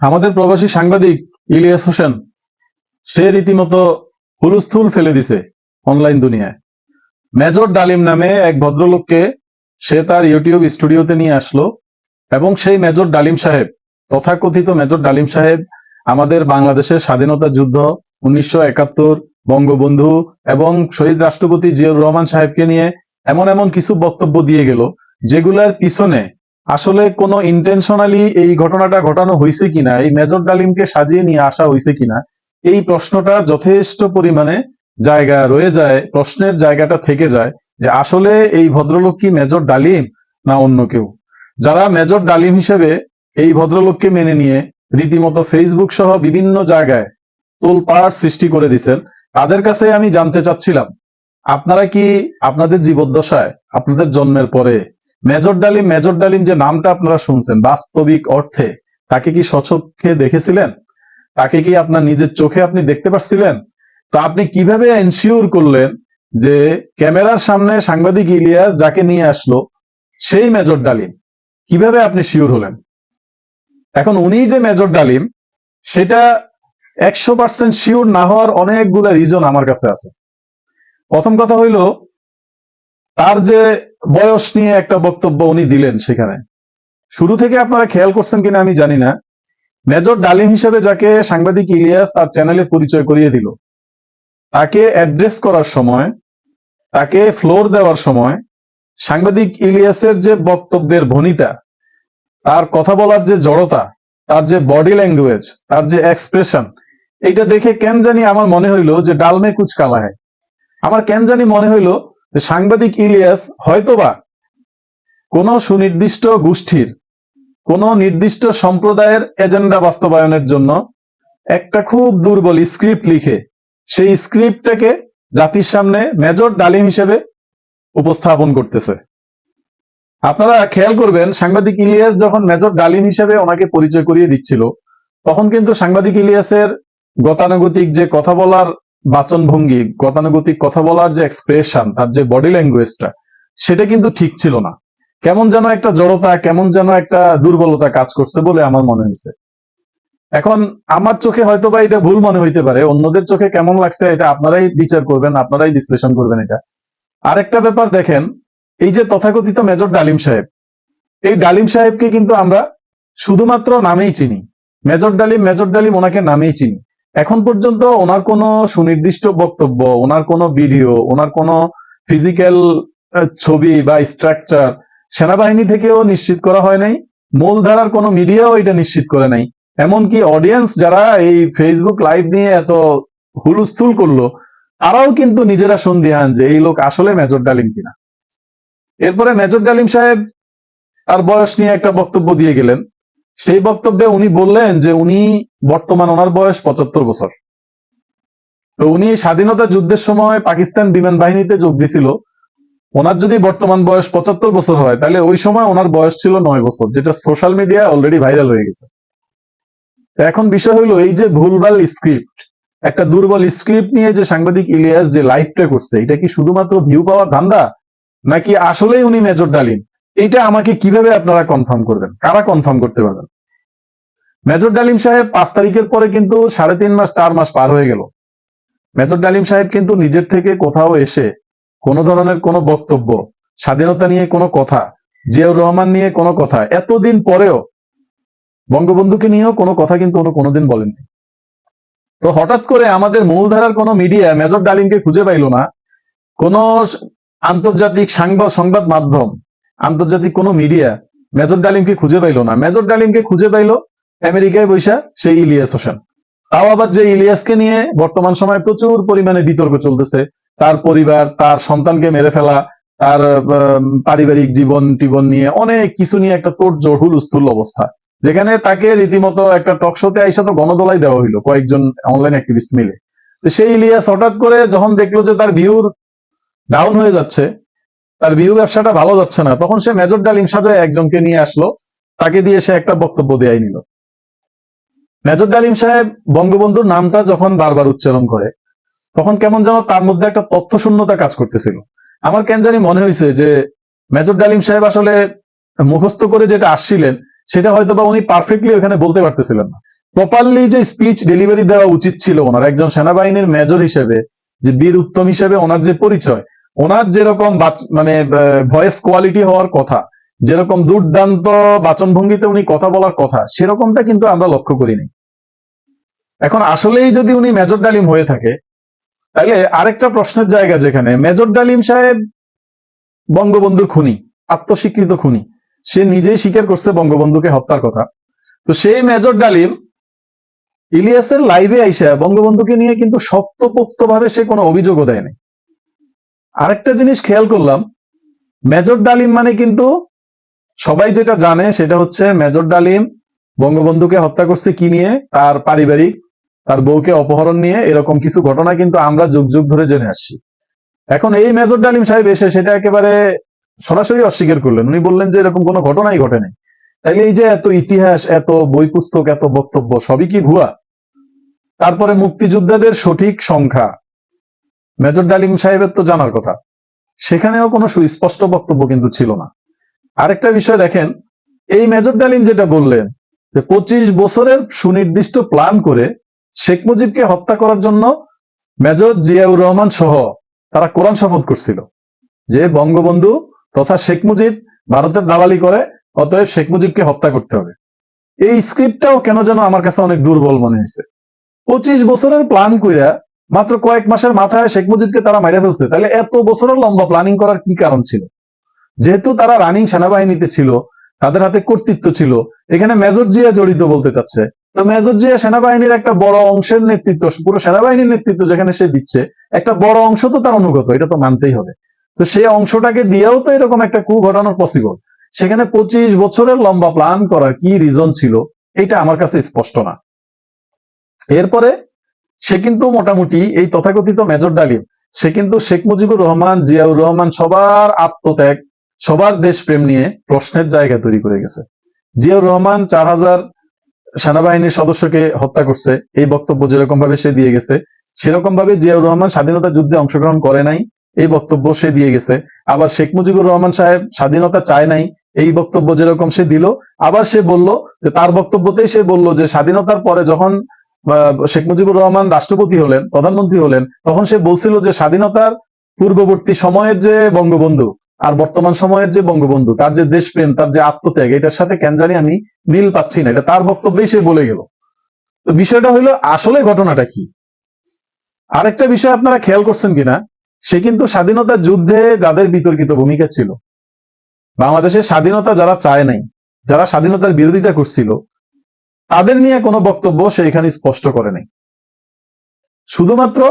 আমাদের প্রবাসী সাংবাদিক ইলিয়াস হোসেন সে রীতিমতো হুলস্থুল ফেলে দিছে অনলাইন দুনিয়ায়। মেজর ডালিম নামে এক ভদ্রলোককে সে তার ইউটিউব স্টুডিওতে নিয়ে আসলো এবং সেই মেজর ডালিম সাহেব, তথাকথিত মেজর ডালিম সাহেব, আমাদের বাংলাদেশের স্বাধীনতা যুদ্ধ 1971, বঙ্গবন্ধু এবং শহীদ রাষ্ট্রপতি জিয়াউর রহমান সাহেবকে নিয়ে এমন এমন কিছু বক্তব্য দিয়ে গেল যেগুলার পিছনে আসলে কোনো ইন্টেনশনালি এই ঘটনাটা ঘটানো হয়েছে কিনা, এই মেজর ডালিমকে সাজিয়ে নিয়ে আসা হয়েছে কিনা, এই প্রশ্নটা যথেষ্ট পরিমাণে জায়গা রয়ে যায়, প্রশ্নের জায়গাটা থেকে যায় যে আসলে এই ভদ্রলোক কি মেজর ডালিম না অন্য কেউ। যারা মেজর ডালিম হিসেবে এই ভদ্রলোককে মেনে নিয়ে রীতিমতো ফেসবুক সহ বিভিন্ন জায়গায় তোলপাড় সৃষ্টি করে দিচ্ছেন, তাদের কাছে আমি জানতে চাচ্ছিলাম, আপনারা কি আপনাদের জীবদ্দশায়, আপনাদের জন্মের পরে মেজর ডালিম যে নামটা আপনারা শুনছেন, বাস্তবিক অর্থে তাকে কি স্বচক্ষে দেখেছিলেন? তাকে কি আপনার নিজের চোখে আপনি দেখতে পাচ্ছিলেন? তো আপনি কিভাবে এনশিওর করলেন যে ক্যামেরার সামনে সাংবাদিক ইলিয়াস যাকে নিয়ে আসলো সেই মেজর ডালিম? কিভাবে আপনি শিওর হলেন? এখন উনি যে মেজর ডালিম সেটা 100% শিওর না হওয়ার অনেকগুলো রিজন আমার কাছে আছে। প্রথম কথা হইল, তার যে বয়স নিয়ে একটা বক্তব্য উনি দিলেন সেখানে, শুরু থেকে আপনারা খেয়াল করছেন কিনা আমি জানি না, মেজর ডালিম হিসেবে যাকে সাংবাদিক ইলিয়াস তার চ্যানেলে পরিচয় করিয়ে দিল, তাকে অ্যাড্রেস করার সময়, তাকে ফ্লোর দেওয়ার সময় সাংবাদিক ইলিয়াসের যে বক্তব্যের ভনিতা, তার কথা বলার যে জড়তা, তার যে বডি ল্যাঙ্গুয়েজ, তার যে এক্সপ্রেশন, এইটা দেখে কেন জানি আমার মনে হইলো যে ডালমে কুচ কালা হয়। আমার কেন জানি মনে হইলো যে সাংবাদিক ইলিয়াস হয়তোবা কোন সুনির্দিষ্ট গোষ্ঠীর, কোন নির্দিষ্ট সম্প্রদায়ের এজেন্ডা বাস্তবায়নের জন্য একটা খুব দুর্বল স্ক্রিপ্ট লিখে সেই স্ক্রিপ্টটাকে জাতির সামনে মেজর ডালিম হিসেবে উপস্থাপন করতেছে। আপনারা খেয়াল করবেন, সাংবাদিক ইলিয়াস যখন মেজর ডালিম হিসেবে ওনাকে পরিচয় করিয়ে দিচ্ছিল, তখন কিন্তু সাংবাদিক ইলিয়াসের গতানুগতিক যে কথা বলার বাচনভঙ্গি, গতানুগতিক কথা বলার যে এক্সপ্রেশন, তার যে বডি ল্যাঙ্গুয়েজটা, সেটা কিন্তু ঠিক ছিল না। কেমন যেন একটা জড়তা, কেমন যেন একটা দুর্বলতা কাজ করছে বলে আমার মনে হয়েছে। এখন আমার চোখে হয়তো বা এটা ভুল মনে হইতে পারে, অন্যদের চোখে কেমন লাগছে এটা আপনারাই বিচার করবেন, আপনারাই বিশ্লেষণ করবেন এটা। আরেকটা ব্যাপার দেখেন, এই যে তথাকথিত মেজর ডালিম সাহেব, এই ডালিম সাহেবকে কিন্তু আমরা শুধুমাত্র নামেই চিনি, মেজর ডালিম ওনাকে নামেই চিনি। এখন পর্যন্ত ওনার কোনো সুনির্দিষ্ট বক্তব্য, ওনার কোনো ভিডিও, ওনার কোনো ফিজিক্যাল ছবি বা স্ট্রাকচার সেনাবাহিনী থেকেও নিশ্চিত করা হয় নাই, মূলধারার কোনো মিডিয়াও এটা নিশ্চিত করে নাই। এমনকি অডিয়েন্স যারা এই ফেসবুক লাইভ নিয়ে এত হুলস্থুল করলো, তারাও কিন্তু নিজেরা সন্দিহান যে এই লোক আসলে মেজর ডালিম কিনা। এরপরে মেজর ডালিম সাহেব তার বয়স নিয়ে একটা বক্তব্য দিয়ে গেলেন। সেই বক্তব্যে উনি বললেন যে উনি বর্তমান ওনার বয়স 75 বছর। তো উনি স্বাধীনতা যুদ্ধের সময় পাকিস্তান বিমান বাহিনীতে যোগ দিছিল। ওনার যদি বর্তমান বয়স 75 বছর হয়, তাহলে ওই সময় ওনার বয়স ছিল 9 বছর, যেটা সোশ্যাল মিডিয়া অলরেডি ভাইরাল হয়ে গেছে। এখন বিষয় হলো, এই যে ভুলভাল স্ক্রিপ্ট, একটা দুর্বল স্ক্রিপ্ট নিয়ে যে সাংবাদিক ইলিয়াস যে লাইভটা করছে, এটা কি শুধুমাত্র ভিউ পাওয়ার ধান্দা, নাকি আসলেই উনি মেজর ডালিম? এইটা আমাকে কিভাবে আপনারা কনফার্ম করবেন? কারা কনফার্ম করতে পারবেন? মেজর ডালিম সাহেব 5 তারিখের পরে কিন্তু 3.5 মাস 4 মাস পার হয়ে গেল। মেজর ডালিম সাহেব কিন্তু নিজের থেকে কোথাও এসে কোন ধরনের কোনো বক্তব্য, স্বাধীনতা নিয়ে কোনো কথা, জিয়াউর রহমান নিয়ে কোনো কথা, এতদিন পরেও বঙ্গবন্ধুকে নিয়েও কোনো কথা কিন্তু উনি কোনোদিন বলেননি। তো হঠাৎ করে আমাদের মূলধারার কোনো মিডিয়া মেজর ডালিমকে খুঁজে পাইল না, কোন আন্তর্জাতিক সংবাদ মাধ্যম, আন্তর্জাতিক কোনো মিডিয়া মেজর ডালিমকে খুঁজে পাইল না। মেজর ডালিমকে খুঁজে পাইল আমেরিকায় বৈশা সেই ইলিয়াস হোসেন। তাও আবার যে ইলিয়াসকে নিয়ে বর্তমান সময় প্রচুর পরিমাণে বিতর্ক চলতেছে, তার পরিবার, তার সন্তানকে মেরে ফেলা, তার পারিবারিক জীবন টিবন নিয়ে অনেক কিছু নিয়ে একটা তোড়জোড় হুলস্থুল অবস্থা, যেখানে তাকে রীতিমতো একটা টক শোতে আইসা তো গণদোলাই দেওয়া হইলো কয়েকজন অনলাইন অ্যাক্টিভিস্ট মিলে। তো সেই ইলিয়াস হঠাৎ করে যখন দেখলো যে তার ভিউর ডাউন হয়ে যাচ্ছে, তার ভিউ ব্যবসাটা ভালো যাচ্ছে না, তখন সে মেজর ডালিম সাজায় একজনকে নিয়ে আসলো, তাকে দিয়ে সে একটা বক্তব্য দেয়াই নিল। মেজর ডালিম সাহেব বঙ্গবন্ধুর নামটা যখন বারবার উচ্চারণ করে, তখন কেমন যেন তার মধ্যে একটা তথ্য শূন্যতা কাজ করতেছিল। আমার কেন জানি মনে হয়েছে যে মেজর ডালিম সাহেব আসলে মুখস্থ করে যেটা আসছিলেন, সেটা হয়তো বা উনি পারফেক্টলি ওখানে বলতে পারতেছিলেন না। প্রপারলি যে স্পিচ ডেলিভারি দেওয়া উচিত ছিল ওনার একজন সেনাবাহিনীর মেজর হিসেবে, যে বীর উত্তম হিসেবে ওনার যে পরিচয়, ওনার যেরকম মানে ভয়েস কোয়ালিটি হওয়ার কথা, যেরকম দুর্দান্ত বাচনভঙ্গিতে উনি কথা বলার কথা, সেরকমটা কিন্তু আমরা লক্ষ্য করিনি। এখন আসলেই যদি উনি মেজর ডালিম হয়ে থাকে, তাহলে আরেকটা প্রশ্নের জায়গা, যেখানে মেজর ডালিম সাহেব বঙ্গবন্ধুর খুনি, আত্মস্বীকৃত খুনি, সে নিজেই স্বীকার করছে বঙ্গবন্ধুকে হত্যার কথা, তো সেই মেজর ডালিম ইলিয়াসের লাইভে আইসা বঙ্গবন্ধুকে নিয়ে কিন্তু শক্তপোক্ত ভাবে সে কোনো অভিযোগও দেয়নি। আরেকটা জিনিস খেয়াল করলাম, মেজর ডালিম মানে কিন্তু সবাই যেটা জানে সেটা হচ্ছে মেজর ডালিম বঙ্গবন্ধুকে হত্যা করছে কি নিয়ে, তার পারিবারিক, তার বউকে অপহরণ নিয়ে, এরকম কিছু ঘটনা কিন্তু আমরা যুগ যুগ ধরে জেনে আসছি। এখন এই মেজর ডালিম সাহেব এসে সেটা একেবারে সরাসরি অস্বীকার করলেন। উনি বললেন যে এরকম কোনো ঘটনাই ঘটেনি। তাইলে এই যে এত ইতিহাস, এত বই পুস্তক, এত বক্তব্য, সবই কি ভুয়া? তারপরে মুক্তিযোদ্ধাদের সঠিক সংখ্যা মেজর ডালিম সাহেবের তো জানার কথা, সেখানেও কোনো সুস্পষ্ট বক্তব্য কিন্তু ছিল না। আরেকটা বিষয় দেখেন, এই মেজর ডালিম যেটা বললেন যে 25 বছরের সুনির্দিষ্ট প্ল্যান করে শেখ মুজিবকে হত্যা করার জন্য মেজর জিয়াউর রহমান সহ তারা কোরআন শপথ করছিল যে বঙ্গবন্ধু তথা শেখ মুজিব ভারতের দালালি করে, অতএব শেখ মুজিবকে হত্যা করতে হবে। এই স্ক্রিপ্টটাও কেন যেন আমার কাছে অনেক দুর্বল মনে হয়েছে। 25 বছরের প্ল্যান কইরা মাত্র কয়েক মাসের মাথায় শেখ মুজিবকে তারা মাইরা ফেলছে, তাহলে এত বছরের লম্বা প্ল্যানিং করার কি কারণ ছিল? যেহেতু তারা রানিং সেনাবাহিনীতে ছিল, তাদের হাতে কর্তৃত্ব ছিল, এখানে মেজর জিয়া জড়িত বলতে চাচ্ছে, তো মেজর জিয়া সেনাবাহিনীর একটা বড় অংশের নেতৃত্ব, পুরো সেনাবাহিনীর নেতৃত্ব যেখানে সে দিচ্ছে, একটা বড় অংশ তো তার অনুগত, এটা তো মানতেই হবে। তো সেই অংশটাকে দিয়েও তো এরকম একটা কু ঘটানো পসিবল। সেখানে 25 বছরের লম্বা প্ল্যান করার কি রিজন ছিল, এটা আমার কাছে স্পষ্ট না। এরপরে সে কিন্তু মোটামুটি এই তথাকথিত মেজর ডালিম, সে কিন্তু শেখ মুজিবুর রহমান, জিয়াউর রহমান সবার আত্মত্যাগ, সবার দেশপ্রেম নিয়ে প্রশ্নের জায়গা তৈরি করে গেছে। জিয়াউর রহমান 4000 সেনাবাহিনীর সদস্যকে হত্যা করছে, এই বক্তব্য যেরকম ভাবে সে দিয়ে গেছে, সেরকম ভাবে জিয়াউর রহমান স্বাধীনতা যুদ্ধে অংশগ্রহণ করে নাই, এই বক্তব্য সে দিয়ে গেছে। আবার শেখ মুজিবুর রহমান সাহেব স্বাধীনতা চায় নাই, এই বক্তব্য যেরকম সে দিল। আবার সে বলল যে তার বক্তব্যতেই সে বলল যে স্বাধীনতার পরে যখন শেখ মুজিবুর রহমান রাষ্ট্রপতি হলেন, প্রধানমন্ত্রী হলেন, তখন সে বলছিল যে স্বাধীনতার পূর্ববর্তী সময়ের যে বঙ্গবন্ধু আর বর্তমান সময়ের যে বঙ্গবন্ধু, তার যে দেশপ্রেম, তার যে আত্মত্যাগ, এটার সাথে কেন জানি আমি মিল পাচ্ছি না। এটা তার বক্তব্যেই সে বলে গেল। তো বিষয়টা হইলো আসলে ঘটনাটা কি? আরেকটা বিষয় আপনারা খেয়াল করছেন কিনা, সে কিন্তু স্বাধীনতা যুদ্ধে যাদের বিতর্কিত ভূমিকা ছিল, বাংলাদেশের স্বাধীনতা যারা চায় নাই, যারা স্বাধীনতার বিরোধিতা করছিল, তাদের নিয়ে কোনো বক্তব্য সে এখানে স্পষ্ট করে নাই। শুধুমাত্র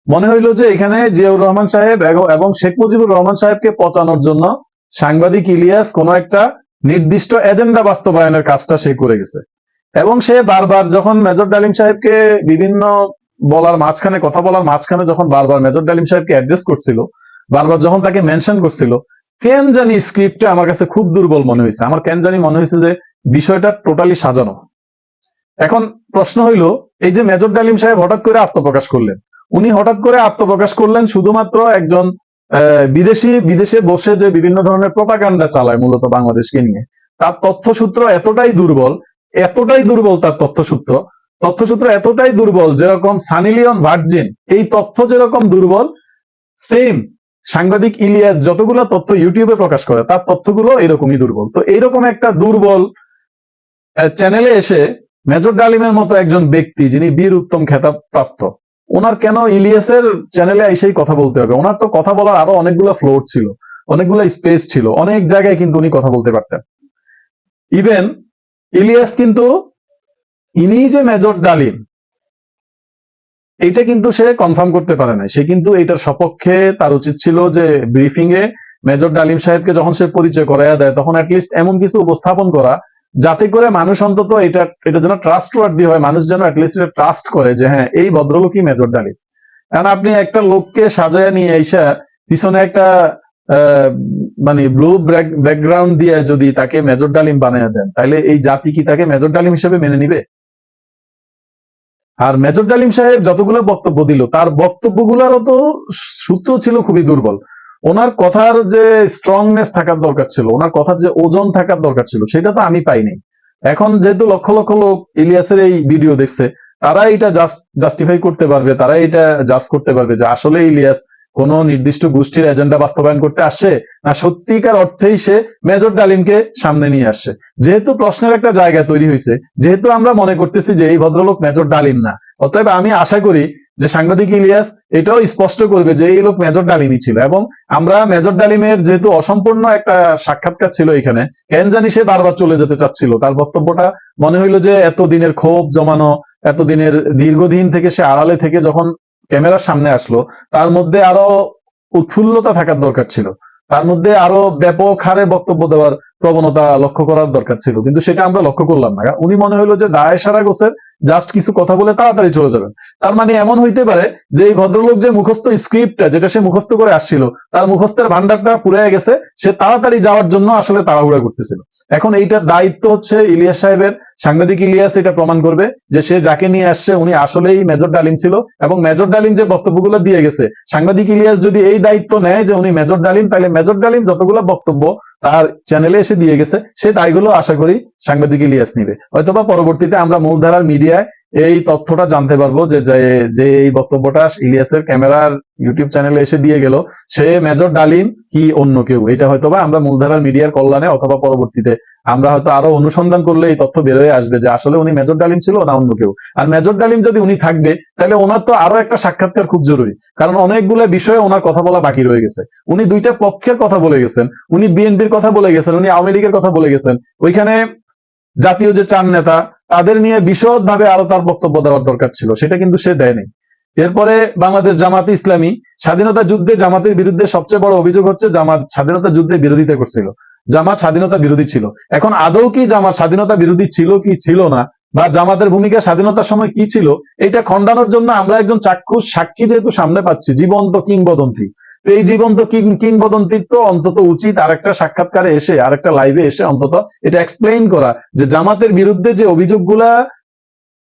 মনে হইল যে এখানে জিয়াউর রহমান সাহেব এবং শেখ মুজিবুর রহমান সাহেবকে পচানোর জন্য সাংবাদিক ইলিয়াস কোন একটা নির্দিষ্ট এজেন্ডা বাস্তবায়নের কাজটা সে করে গেছে। এবং সে বারবার যখন মেজর ডালিম সাহেবকে বিভিন্ন বলার মাঝখানে, কথা বলার মাঝখানে যখন বারবার মেজর ডালিম সাহেবকে অ্যাড্রেস করছিল, বারবার যখন তাকে মেনশন করছিল, কেন জানি স্ক্রিপ্টটা আমার কাছে খুব দুর্বল মনে হয়েছে। আমার কেন জানি মনে হয়েছে যে বিষয়টা টোটালি সাজানো। এখন প্রশ্ন হইল, এই যে মেজর ডালিম সাহেব হঠাৎ করে আত্মপ্রকাশ করলেন, উনি হঠাৎ করে আত্মপ্রকাশ করলেন শুধুমাত্র একজন বিদেশে বসে যে বিভিন্ন ধরনের প্রপাগান্ডা চালায় মূলত বাংলাদেশকে নিয়ে, তার তথ্যসূত্র এতটাই দুর্বল, এতটাই দুর্বল তার তথ্যসূত্র এতটাই দুর্বল, যেরকম সানি লিওন ভার্জিন, এই তথ্য যেরকম দুর্বল, সেম সাংবাদিক ইলিয়াস যতগুলো তথ্য ইউটিউবে প্রকাশ করে, তার তথ্যগুলো এরকমই দুর্বল। তো এইরকম একটা দুর্বল চ্যানেলে এসে মেজর ডালিমের মতো একজন ব্যক্তি, যিনি বীর উত্তম খেতাব প্রাপ্ত, ওনার কেন ইলিয়াসের চ্যানেলে এসেই কথা বলতে হবে? ওনার তো কথা বলার আরো অনেকগুলো ফ্লোর ছিল, অনেকগুলো স্পেস ছিল, অনেক জায়গায় কিন্তু উনি কথা বলতে পারতেন। ইভেন ইলিয়াস কিন্তু, ইনি যে মেজর ডালিম, এটা কিন্তু সে কনফার্ম করতে পারে না। সে কিন্তু এটার সপক্ষে, তার উচিত ছিল যে ব্রিফিং এ মেজর ডালিম সাহেবকে যখন সে পরিচয় করাইয়া দেয়, তখন অ্যাটলিস্ট এমন কিছু উপস্থাপন করা, যাতে করে মানুষ অন্তত এটা যেন ট্রাস্টওয়ার্দি হয়, মানুষ যেন অ্যাটলিস্ট এটা ট্রাস্ট করে যে হ্যাঁ, এই ভদ্রলোকই মেজর ডালিম। কারণ আপনি একটা লোককে সাজায় নিয়ে এসে পিছনে একটা মানে ব্লু ব্যাকগ্রাউন্ড দিয়ে যদি তাকে মেজর ডালিম বানিয়ে দেন, তাহলে এই জাতি কি তাকে মেজর ডালিম হিসেবে মেনে নিবে? আর মেজর ডালিম সাহেব যতগুলো বক্তব্য দিল, তার বক্তব্যগুলোরও তো সূত্র ছিল খুবই দুর্বল। ওনার কথার যে স্ট্রংনেস থাকার দরকার ছিল, ওনার কথার যে ওজন থাকার দরকার ছিল, সেটা তো আমি পাইনি। এখন যেহেতু লক্ষ লক্ষ লোক ইলিয়াসের এই ভিডিও দেখছে, তারা এটা জাস্টিফাই করতে পারবে, তারা এটা জাজ করতে পারবে যে আসলে ইলিয়াস কোন নির্দিষ্ট গোষ্ঠীর এজেন্ডা বাস্তবায়ন করতে আসছে, না সত্যিকার অর্থেই সে মেজর ডালিমকে সামনে নিয়ে আসছে। যেহেতু প্রশ্নের একটা জায়গা তৈরি হয়েছে, যেহেতু আমরা মনে করতেছি যে এই ভদ্রলোক মেজর ডালিম না, অতএব আমি আশা করি যে সাংবাদিক ইলিয়াস এটাও স্পষ্ট করবে যে এই লোক মেজর ডালিমই ছিল। এবং আমরা মেজর ডালিমের যেহেতু অসম্পূর্ণ একটা সাক্ষাৎকার ছিল এখানে, কেন জানি সে বারবার চলে যেতে চাচ্ছিল। তার বক্তব্যটা মনে হইলো যে এতদিনের ক্ষোভ জমানো, এতদিনের দীর্ঘদিন থেকে সে আড়ালে থেকে যখন ক্যামেরার সামনে আসলো, তার মধ্যে আরো উৎফুল্লতা থাকার দরকার ছিল, তার মধ্যে আরো ব্যাপক হারে বক্তব্য দেওয়ার প্রবণতা লক্ষ্য করার দরকার ছিল, কিন্তু সেটা আমরা লক্ষ্য করলাম না। উনি মনে হইলো যে দায় সারা গোছের জাস্ট কিছু কথা বলে তাড়াতাড়ি চলে যাবেন। তার মানে এমন হইতে পারে যে এই ভদ্রলোক যে মুখস্থ স্ক্রিপ্টটা যেটা সে মুখস্থ করে আসছিল, তার মুখস্থের ভান্ডারটা ফুরিয়ে গেছে, সে তাড়াতাড়ি যাওয়ার জন্য আসলে তাড়াহুড়া করতেছিল। এখন এইটার দায়িত্ব হচ্ছে ইলিয়াস সাহেবের। সাংবাদিক ইলিয়াস এটা প্রমাণ করবে যে সে যাকে নিয়ে আসছে উনি আসলেই মেজর ডালিম ছিল, এবং মেজর ডালিম যে বক্তব্যগুলো দিয়ে গেছে, সাংবাদিক ইলিয়াস যদি এই দায়িত্ব নেয় যে উনি মেজর ডালিম, তাহলে মেজর ডালিম যতগুলো বক্তব্য তার চ্যানেলে এসে দিয়ে গেছে, সে দায়গুলো আশা করি সাংবাদিক ইলিয়াস নিবে। হয়তোবা পরবর্তীতে আমরা মূলধারার মিডিয়ায় এই তথ্যটা জানতে পারবো যে যে এই বক্তব্যটা ইলিয়াসের ক্যামেরার ইউটিউব চ্যানেলে এসে দিয়ে গেল, সে মেজর ডালিম কি অন্য কেউ, এটা হয়তোবা আমরা মূলধারার মিডিয়ার কল্যাণে অথবা পরবর্তীতে আমরা হয়তো আরো অনুসন্ধান করলে এই তথ্য বের হয়ে আসবে যে আসলে উনি মেজর ডালিম ছিল না অন্য কেউ। আর মেজর ডালিম যদি উনি থাকবে, তাহলে ওনার তো আরো একটা সাক্ষাৎকার খুব জরুরি, কারণ অনেকগুলো বিষয়ে ওনার কথা বলা বাকি রয়ে গেছে। উনি দুইটা পক্ষের কথা বলে গেছেন, উনি বিএনপির কথা বলে গেছেন, উনি আওয়ামী লীগের কথা বলে গেছেন। ওইখানে জাতীয় যে চার নেতা তাদের নিয়ে বিশদ ভাবে আরো তার বক্তব্য দেওয়ার দরকার ছিল, সেটা কিন্তু সে দেয়নি। এরপরে বাংলাদেশ জামাতে ইসলামী, স্বাধীনতা যুদ্ধে জামাতের বিরুদ্ধে সবচেয়ে বড় অভিযোগ হচ্ছে জামাত স্বাধীনতা যুদ্ধে বিরোধিতা করছিল, জামাত স্বাধীনতা বিরোধী ছিল। এখন আদৌ কি জামাত স্বাধীনতা বিরোধী ছিল কি ছিল না, বা জামাতের ভূমিকা স্বাধীনতার সময় কি ছিল, এটা খণ্ডানোর জন্য আমরা একজন চাক্ষুষ সাক্ষী যেহেতু সামনে পাচ্ছি, জীবন্ত কিংবদন্তি, তো এই জীবন্ত কিংবদন্তির তো অন্তত উচিত আরেকটা সাক্ষাৎকারে এসে, আরেকটা লাইভে এসে অন্তত এটা এক্সপ্লেইন করা যে জামাতের বিরুদ্ধে যে অভিযোগগুলা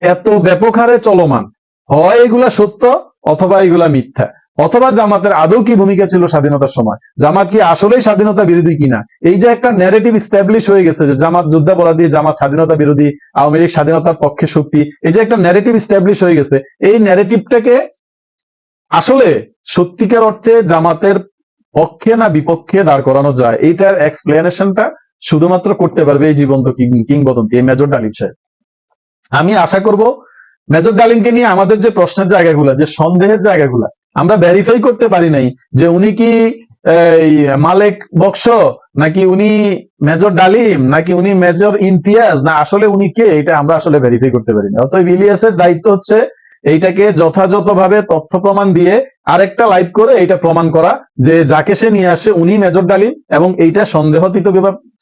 এত ব্যাপক হারে চলমান, হয় এগুলা সত্য অথবা এগুলা মিথ্যা, অথবা জামাতের আদৌ কি ভূমিকা ছিল স্বাধীনতার সময়, জামাত কি আসলেই স্বাধীনতা বিরোধী কিনা। এই যে একটা ন্যারেটিভ স্ট্যাবলিশ হয়ে গেছে যে জামাত যুদ্ধাপরাধী, জামাত স্বাধীনতা বিরোধী, আওয়ামী লীগ স্বাধীনতার পক্ষে শক্তি, এই যে একটা ন্যারেটিভ স্ট্যাবলিশ হয়ে গেছে, এই ন্যারেটিভটাকে আসলে সত্যিকার অর্থে জামাতের পক্ষে না বিপক্ষে দাঁড় করানো যায়, এইটার এক্সপ্লেনেশনটা শুধুমাত্র করতে পারবে এই জীবন্ত কিংবদন্তি, এই মেজর ডালিম সাহেব। আমি আশা করব মেজর ডালিমকে নিয়ে আমাদের যে প্রশ্নের জায়গাগুলা, যে সন্দেহের জায়গাগুলা, আমরা ভেরিফাই করতে পারি নাই যে উনি কি মালেক বক্স, নাকি উনি মেজর ডালিম, নাকি উনি মেজর ইমতিয়াজ, না আসলে উনি কে, এটা আমরা আসলে ভেরিফাই করতে পারি না। অতএব ইলিয়াসের দায়িত্ব হচ্ছে এইটাকে যথাযথভাবে তথ্য প্রমাণ দিয়ে আরেকটা লাইভ করে এইটা প্রমাণ করা যে যাকে সে নিয়ে আসে উনি মেজর ডালিম, এবং এইটা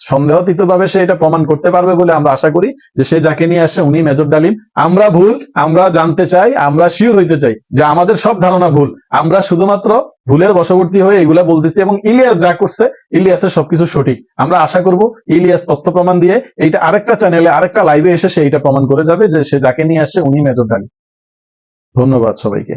সন্দেহাতীতভাবে সে এটা প্রমাণ করতে পারবে বলে আমরা আশা করি যে সে যাকে নিয়ে আসে উনি মেজর ডালিম। আমরা ভুল, আমরা জানতে চাই, আমরা শিওর হইতে চাই যে আমাদের সব ধারণা ভুল, আমরা শুধুমাত্র ভুলের বশবর্তী হয়ে এগুলা বলতেছি, এবং ইলিয়াস যা করছে ইলিয়াসের সবকিছু সঠিক। আমরা আশা করব ইলিয়াস তথ্য প্রমাণ দিয়ে এইটা আরেকটা চ্যানেলে আরেকটা লাইভে এসে সে এটা প্রমাণ করে যাবে যে সে যাকে নিয়ে আসছে উনি মেজর ডালিম। ধন্যবাদ সবাইকে।